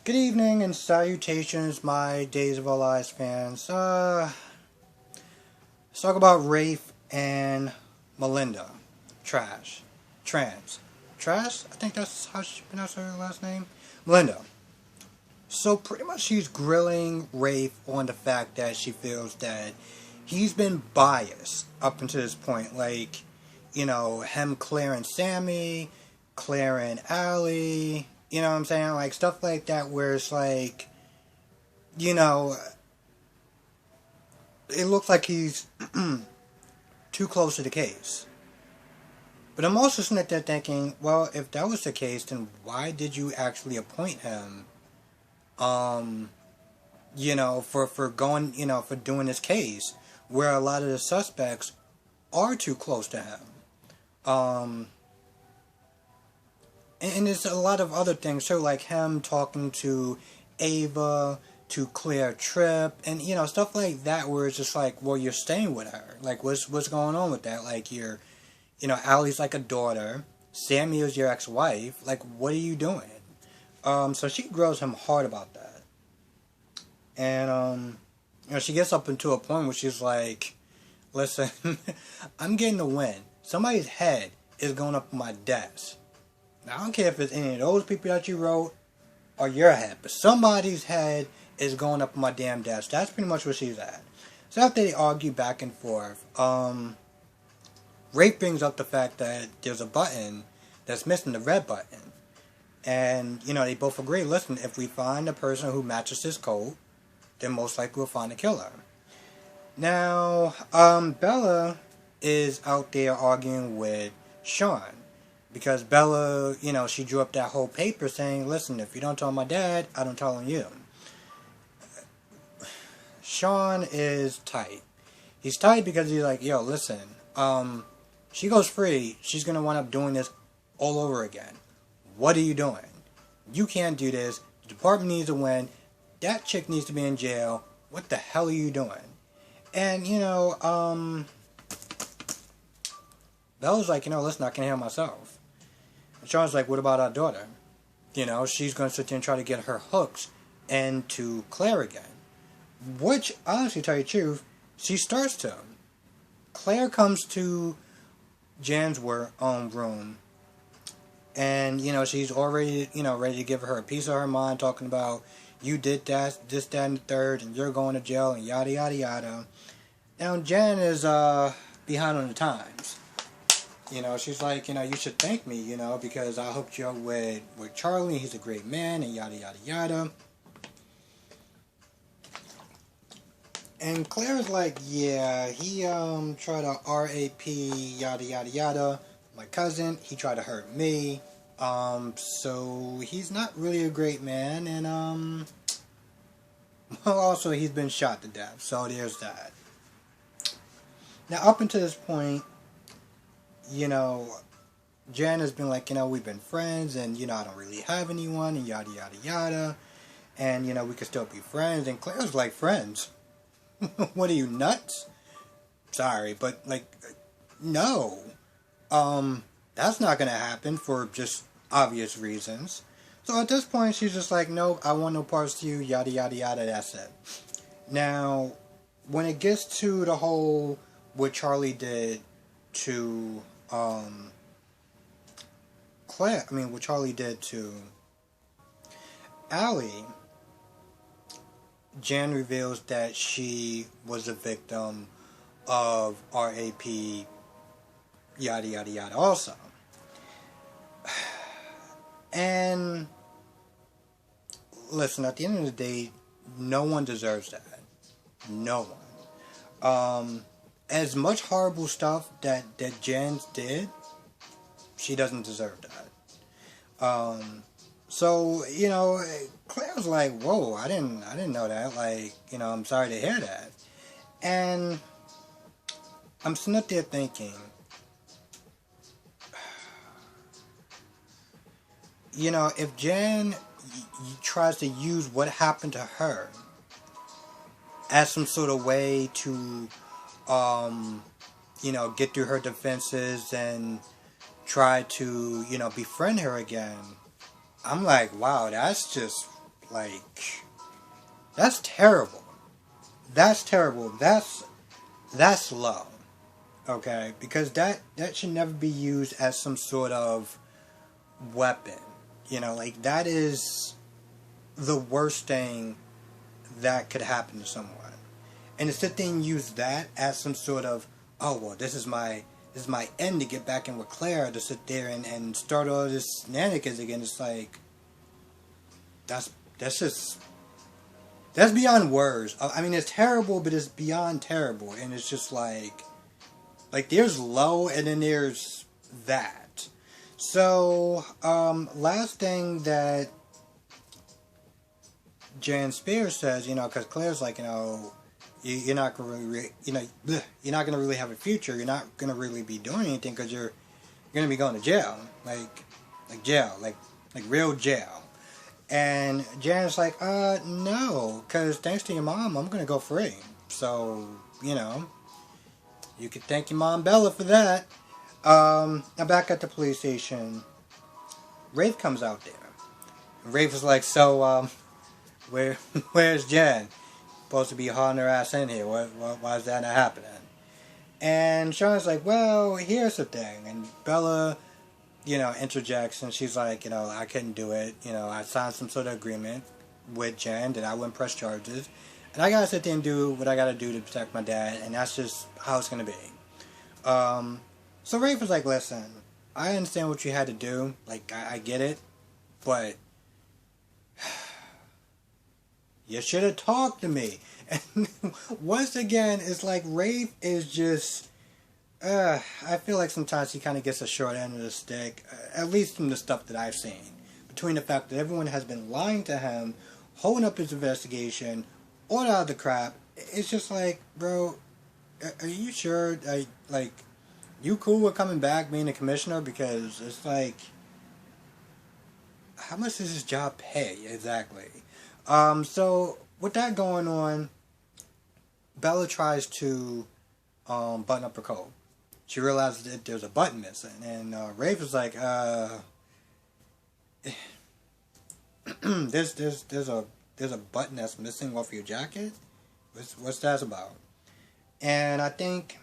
Good evening and salutations, my Days of Our Lives fans. Let's talk about Rafe and Melinda. Trash. Trans. Trash? I think that's how she pronounced her last name. Melinda. So pretty much she's grilling Rafe on the fact that she feels that he's been biased up until this point. Like, him clearing Sammy, clearing Allie, you know what I'm saying? Like, stuff like that where it's like, you know, it looks like he's too close to the case. But I'm also sitting there thinking, well, if that was the case, then why did you actually appoint him? For going, for doing this case, where a lot of the suspects are too close to him. And there's a lot of other things too, like him talking to Ava to clear a trip, and stuff like that, where it's just like, well, you're staying with her. Like, what's going on with that? Like, Allie's like a daughter. Sammy is your ex-wife. Like, what are you doing? So she grills him hard about that, and she gets up into a point where she's like, "Listen, I'm getting the win. Somebody's head is going up on my desk. Now, I don't care if it's any of those people that you wrote or your head, but somebody's head is going up on my damn desk." That's pretty much where she's at. So after they argue back and forth, Rafe brings up the fact that there's a button that's missing, the red button. And, they both agree, listen, if we find a person who matches this code, then most likely we'll find a killer. Now, Bella is out there arguing with Sean. Because Bella, she drew up that whole paper saying, listen, if you don't tell my dad, I don't tell you. Sean is tight. He's tight because he's like, yo, listen, she goes free, she's going to wind up doing this all over again. What are you doing? You can't do this. The department needs to win. That chick needs to be in jail. What the hell are you doing? And, Bella's like, listen, I can handle myself. And Sean's like, what about our daughter? She's going to sit there and try to get her hooks into Claire again. Which, honestly, to tell you the truth, she starts to. Claire comes to Jan's room. And, she's already, ready to give her a piece of her mind, talking about, you did that, this, that, and the third, and you're going to jail, and yada, yada, yada. Now, Jan is behind on the times. She's like, you should thank me, because I hooked you up with Charlie, he's a great man, and yada, yada, yada. And Claire's like, yeah, he tried to RAP, yada, yada, yada. My cousin, he tried to hurt me. So he's not really a great man, and well, also he's been shot to death. So there's that. Now, up until this point, Jan has been like, we've been friends, and I don't really have anyone, and yada, yada, yada. And we could still be friends. And Claire's like, friends? What are you, nuts? Sorry, but like, no. That's not gonna happen for just obvious reasons. So at this point, she's just like, no, I want no parts to you, yada, yada, yada, that's it. Now, when it gets to the whole, what Charlie did to, what Charlie did to Allie, Jan reveals that she was a victim of RAP, yada, yada, yada also. And listen, at the end of the day, no one deserves that. No one. As much horrible stuff that Jan did, she doesn't deserve that. So, Claire's like, whoa, I didn't know that. Like, I'm sorry to hear that. And I'm sitting up there thinking, if Jan tries to use what happened to her as some sort of way to, get through her defenses and try to, befriend her again, I'm like, wow, that's just Like, that's terrible. That's terrible. That's low. Okay? Because that should never be used as some sort of weapon. You know, like, that is the worst thing that could happen to someone. And to sit there and use that as some sort of, oh, well, this is my end to get back in with Claire, to sit there and start all this shenanigans again. It's like, that's beyond words. I mean, it's terrible, but it's beyond terrible. And it's just like there's low and then there's that. So, last thing that Jan Spears says, you know, because Claire's like, you know, you're not gonna really, you're not gonna really have a future. You're not gonna really be doing anything because you're gonna be going to jail, like jail, like real jail. And Jan's like, no, because thanks to your mom, I'm gonna go free. So, you know, you could thank your mom Bella for that. Now back at the police station, Rafe comes out there. Rafe is like, so, where's Jan? Supposed to be hauling her ass in here. Why is that not happening? And Sean's like, well, here's the thing. And Bella, you know, interjects, and she's like, you know, I couldn't do it. You know, I signed some sort of agreement with Jan that I wouldn't press charges. And I gotta sit there and do what I gotta do to protect my dad, and that's just how it's gonna be. So Rafe was like, listen, I understand what you had to do. Like, I get it. But you should have talked to me. And once again, it's like Rafe is just, I feel like sometimes he kind of gets a short end of the stick, at least from the stuff that I've seen. Between the fact that everyone has been lying to him, holding up his investigation, all that other crap, it's just like, bro, are you sure? Like, you cool with coming back being a commissioner? Because it's like, how much does this job pay exactly? So with that going on, Bella tries to button up her coat. She realizes that there's a button missing, and Rafe is like, there's a button that's missing off your jacket. What's that about? And I think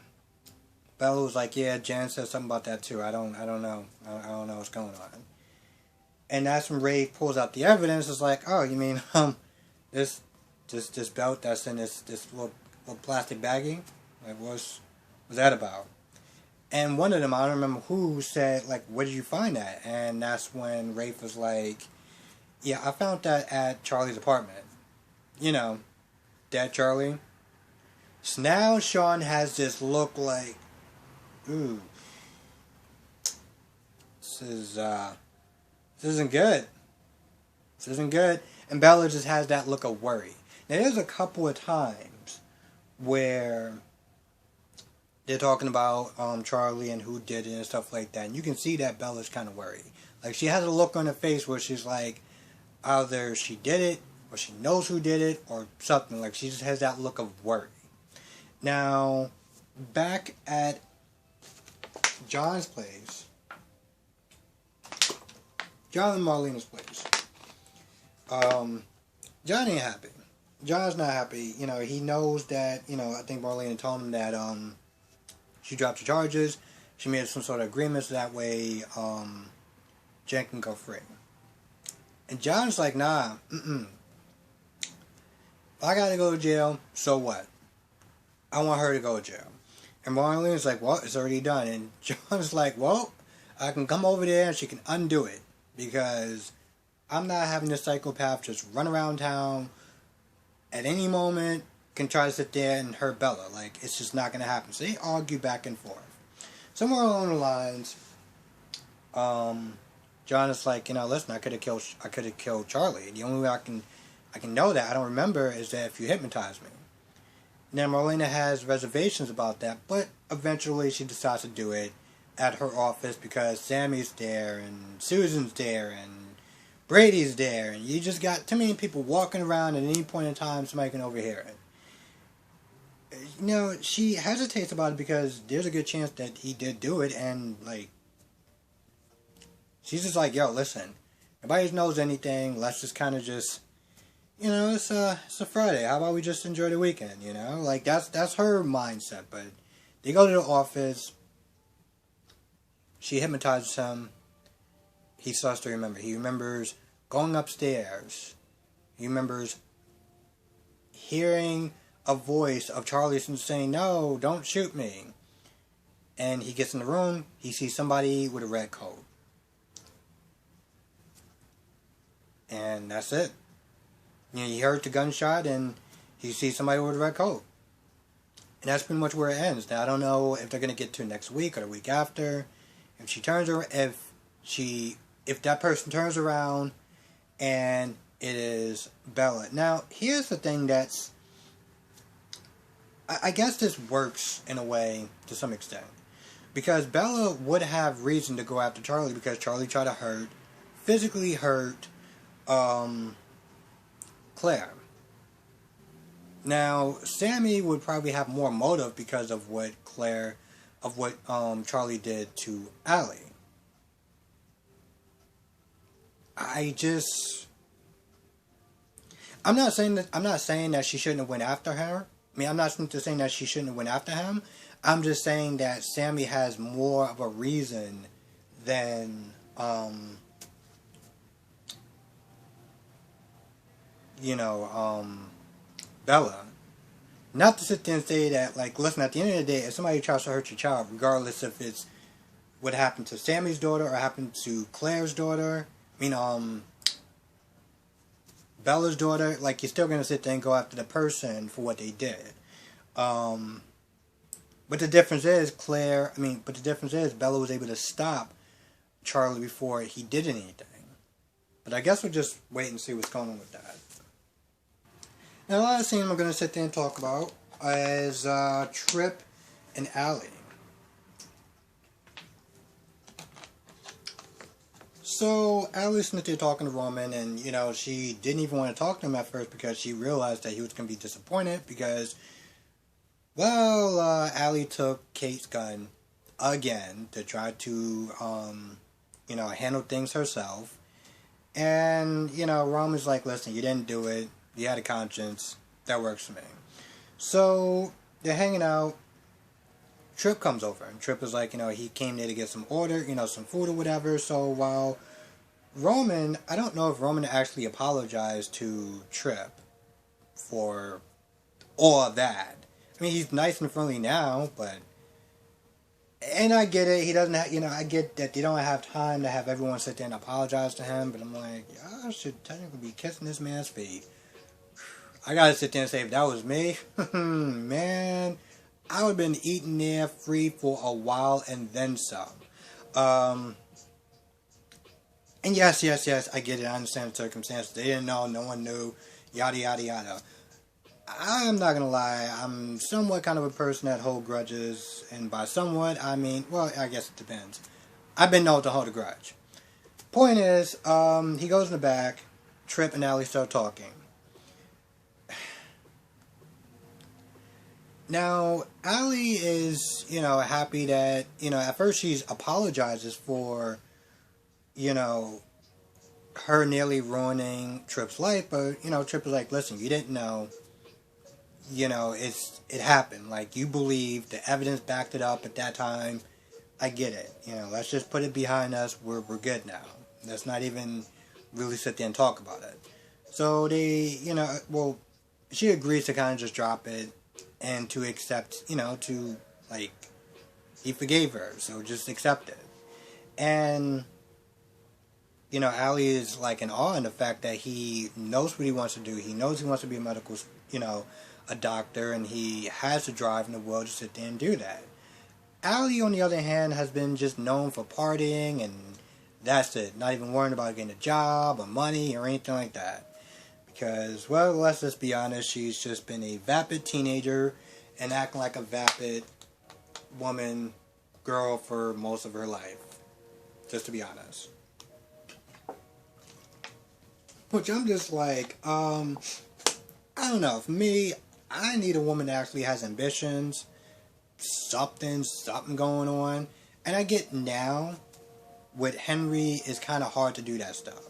Bella was like, yeah, Jan said something about that too. I don't know. I don't know what's going on. And that's when Rafe pulls out the evidence. It's like, oh, you mean this belt that's in this little plastic baggie? Like, what's that about? And one of them, I don't remember who, said, like, where did you find that? And that's when Rafe was like, yeah, I found that at Charlie's apartment. You know, Dead Charlie. So now Sean has this look like, ooh, this isn't good. This isn't good. And Bella just has that look of worry. Now, there's a couple of times where they're talking about Charlie and who did it and stuff like that. And you can see that Bella's kind of worried. Like, she has a look on her face where she's like, either she did it, or she knows who did it, or something. Like, she just has that look of worry. Now, back at John's place, John and Marlena's place, John ain't happy. John's not happy. You know, he knows that, you know, I think Marlena told him that she dropped the charges. She made some sort of agreement so that way Jen can go free. And John's like, nah, if I gotta go to jail, so what? I want her to go to jail. And Marlena's like, well, it's already done. And John's like, well, I can come over there and she can undo it. Because I'm not having this psychopath just run around town at any moment, can try to sit there and hurt Bella. Like, it's just not going to happen. So they argue back and forth. Somewhere along the lines, John is like, you know, listen, I could have killed Charlie. The only way I can know that, I don't remember, is that if you hypnotize me. Now, Marlena has reservations about that, but eventually she decides to do it at her office because Sammy's there, and Susan's there, and Brady's there, and you just got too many people walking around at any point in time somebody can overhear it. You know, she hesitates about it because there's a good chance that he did do it, and, like, she's just like, yo, listen, nobody knows anything, let's just kind of just it's a Friday. How about we just enjoy the weekend? Like that's her mindset. But they go to the office. She hypnotizes him. He starts to remember. He remembers going upstairs. He remembers hearing a voice of Charlieson saying, "No, don't shoot me." And he gets in the room. He sees somebody with a red coat. And that's it. He heard the gunshot and he sees somebody with a red coat. And that's pretty much where it ends. Now, I don't know if they're going to get to next week or the week after. If that person turns around and it is Bella. Now, here's the thing I guess this works in a way to some extent. Because Bella would have reason to go after Charlie because Charlie tried to physically hurt, Claire. Now, Sammy would probably have more motive because of what Charlie did to Allie. I'm not saying that she shouldn't have went after her. I mean, I'm not saying that she shouldn't have went after him. I'm just saying that Sammy has more of a reason than, Bella. Not to sit there and say that, like, listen, at the end of the day, if somebody tries to hurt your child, regardless if it's what happened to Sammy's daughter or happened to Claire's daughter, Bella's daughter, like, you're still going to sit there and go after the person for what they did. But the difference is Bella was able to stop Charlie before he did anything. But I guess we'll just wait and see what's going on with that. Now, the last scene I'm going to sit there and talk about is Trip and Allie. So, Allie's sitting there talking to Roman, and, she didn't even want to talk to him at first because she realized that he was going to be disappointed because, Allie took Kate's gun again to try to, handle things herself. And, Roman's like, listen, you didn't do it. You had a conscience. That works for me. So, they're hanging out. Trip comes over. And Trip is like, he came there to get some order, some food or whatever. So, while Roman, I don't know if Roman actually apologized to Trip for all of that. I mean, he's nice and friendly now, but... And I get it. He doesn't have, I get that they don't have time to have everyone sit there and apologize to him. But I'm like, y'all should technically be kissing this man's feet. I gotta sit there and say, if that was me, man, I would have been eating there free for a while and then some. And yes, I get it. I understand the circumstances. They didn't know, no one knew, yada, yada, yada. I'm not gonna lie, I'm somewhat kind of a person that hold grudges, and by somewhat, I mean, well, I guess it depends. I've been known to hold a grudge. Point is, he goes in the back, Trip and Allie start talking. Now, Allie is, happy that, at first she apologizes for, her nearly ruining Trip's life, but, Trip is like, listen, you didn't know, it happened. Like, you believe the evidence backed it up at that time. I get it. Let's just put it behind us. We're good now. Let's not even really sit there and talk about it. So they, she agrees to kind of just drop it and to accept, he forgave her, so just accept it. And, Allie is, in awe in the fact that he knows what he wants to do. He knows he wants to be a medical, a doctor, and he has the drive in the world to sit there and do that. Allie, on the other hand, has been just known for partying, and that's it. Not even worrying about getting a job or money or anything like that. Because, well, let's just be honest, she's just been a vapid teenager and acting like a vapid girl for most of her life. Just to be honest. Which I'm just like, I don't know. For me, I need a woman that actually has ambitions, something going on. And I get now, with Henry, it's kind of hard to do that stuff.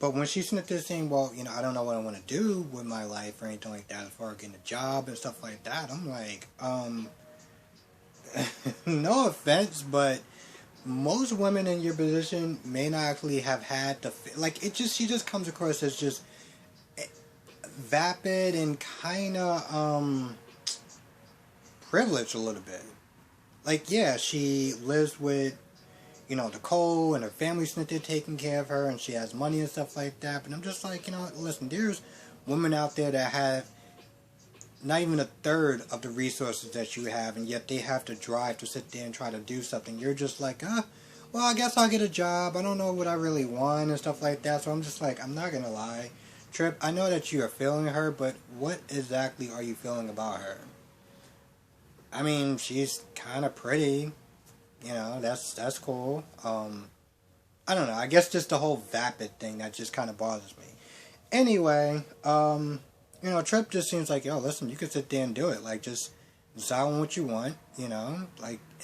But when she's sitting there saying, well, I don't know what I want to do with my life or anything like that as far as getting a job and stuff like that, I'm like, no offense, but most women in your position may not actually have had to, she just comes across as just vapid and kind of, privileged a little bit. Like, yeah, she lives with, Nicole, and her family's not there taking care of her, and she has money and stuff like that. But I'm just like, listen, there's women out there that have not even a third of the resources that you have, and yet they have to drive to sit there and try to do something. You're just like, well, I guess I'll get a job. I don't know what I really want and stuff like that. So I'm just like, I'm not going to lie. Trip, I know that you are feeling her, but what exactly are you feeling about her? I mean, she's kind of pretty. That's cool. I don't know. I guess just the whole vapid thing that just kind of bothers me. Anyway, Trip just seems like, yo, listen, you can sit there and do it. Like, just decide on what you want, and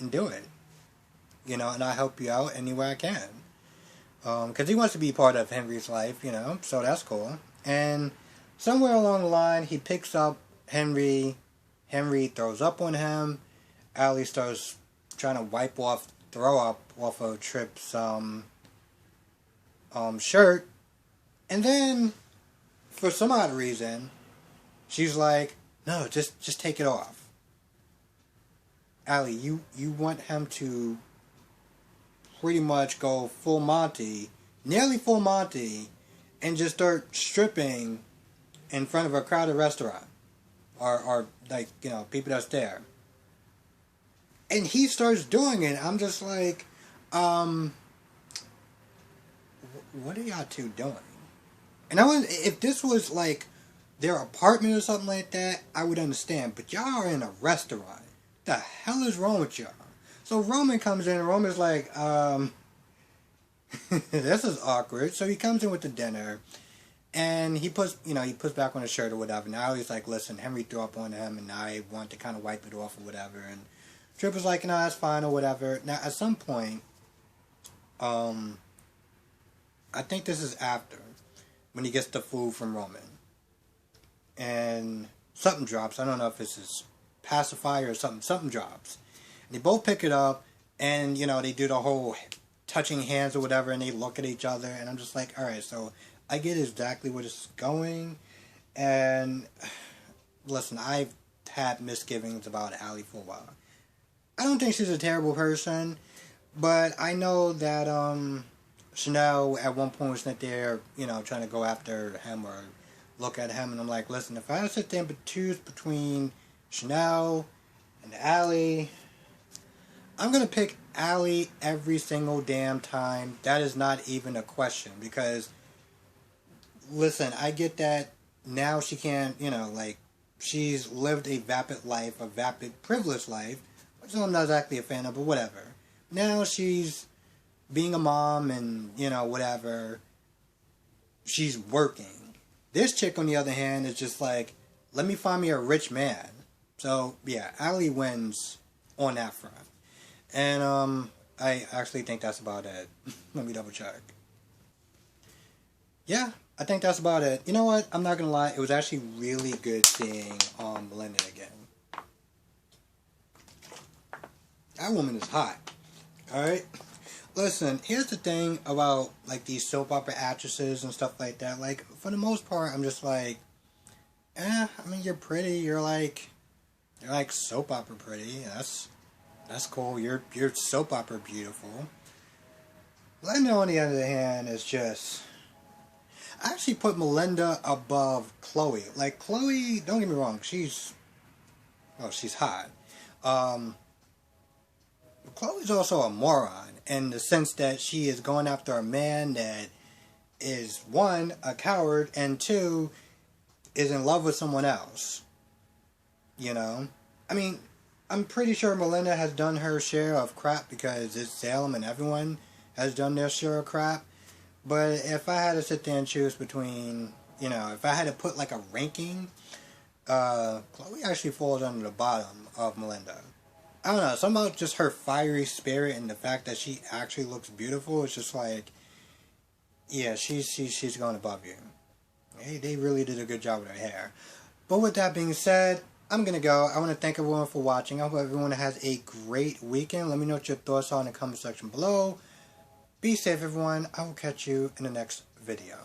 do it. And I help you out any way I can. Because he wants to be part of Henry's life, so that's cool. And somewhere along the line, he picks up Henry. Henry throws up on him. Allie starts trying to throw up off of Trip's shirt, and then for some odd reason, she's like, "No, just take it off." Allie, you want him to pretty much go full Monty, nearly full Monty, and just start stripping in front of a crowded restaurant, or people that's there. And he starts doing it. I'm just like, what are y'all two doing? And if this was like their apartment or something like that, I would understand. But y'all are in a restaurant. The hell is wrong with y'all? So Roman comes in, and Roman's like, this is awkward. So he comes in with the dinner, and he puts back on his shirt or whatever. Now he's like, listen, Henry threw up on him, and I want to kind of wipe it off or whatever. And Trip was like, no, that's fine or whatever. Now, at some point, I think this is after, when he gets the food from Roman. And something drops. I don't know if it's his pacifier or something. Something drops. And they both pick it up, and, they do the whole touching hands or whatever, and they look at each other. And I'm just like, alright, so I get exactly where this is going. And, listen, I've had misgivings about Allie for a while. I don't think she's a terrible person, but I know that Chanel at one point was not there, trying to go after him or look at him, and I'm like, listen, if I had to sit there and choose between Chanel and Allie, I'm going to pick Allie every single damn time. That is not even a question, because, listen, I get that now she can't, she's lived a vapid life, a vapid privileged life, which I'm not exactly a fan of, but whatever. Now she's being a mom and, whatever. She's working. This chick, on the other hand, is just like, let me find me a rich man. So, yeah, Allie wins on that front. And, I actually think that's about it. Let me double check. Yeah, I think that's about it. You know what? I'm not gonna lie. It was actually really good seeing, Melinda again. That woman is hot. Alright? Listen, here's the thing about, these soap opera actresses and stuff like that. For the most part, I'm just like, I mean, you're pretty. You're soap opera pretty. That's cool. You're soap opera beautiful. Melinda, on the other hand, is just... I actually put Melinda above Chloe. Chloe, don't get me wrong, she's hot. Chloe's also a moron in the sense that she is going after a man that is, one, a coward, and two, is in love with someone else. I mean, I'm pretty sure Melinda has done her share of crap, because it's Salem and everyone has done their share of crap. But if I had to sit there and choose between, if I had to put a ranking, Chloe actually falls under the bottom of Melinda. I don't know, something about just her fiery spirit and the fact that she actually looks beautiful. It's just like, Yeah, she's going above you. Hey, they really did a good job with her hair. But with that being said, I'm going to go. I want to thank everyone for watching. I hope everyone has a great weekend. Let me know what your thoughts are in the comment section below. Be safe, everyone. I will catch you in the next video.